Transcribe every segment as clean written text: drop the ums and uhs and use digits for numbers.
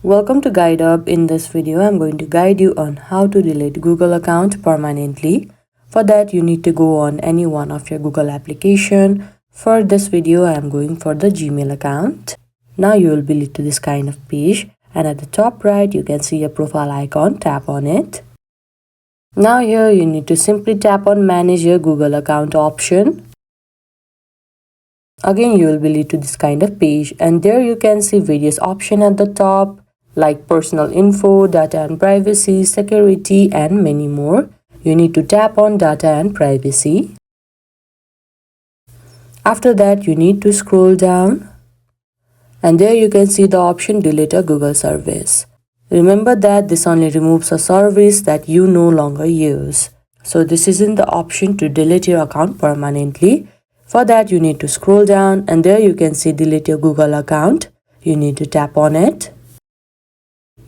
Welcome to Guide Up. In this video, I'm going to guide you on how to delete Google account permanently. For that, you need to go on any one of your Google application. For this video, I am going for the Gmail account. Now you will be led to this kind of page, and at the top right, you can see a profile icon. Tap on it. Now here, you need to simply tap on Manage your Google account option. Again, you will be led to this kind of page, and there you can see various options at the top like personal info, data and privacy, security, and many more. You need to tap on data and privacy. After that, you need to scroll down, and there you can see the option delete a Google service. Remember that this only removes a service that you no longer use. So this isn't the option to delete your account permanently. For that, you need to scroll down, and there you can see delete your Google account. You need to tap on it.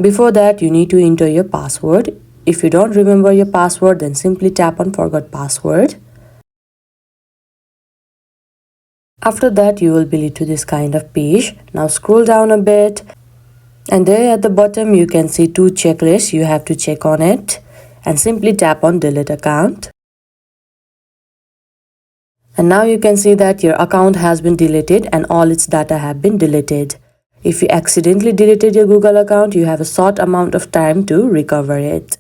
Before that, you need to enter your password. If you don't remember your password, then simply tap on forgot password. After that, you will be led to this kind of page. Now scroll down a bit, and there at the bottom you can see two checklists. You have to check on it and simply tap on delete account. And now you can see that your account has been deleted and all its data have been deleted. If you accidentally deleted your Google account, you have a short amount of time to recover it.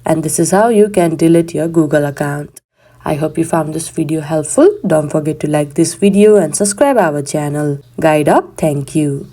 And this is how you can delete your Google account. I hope you found this video helpful. Don't forget to like this video and subscribe our channel. Guide Up. Thank you.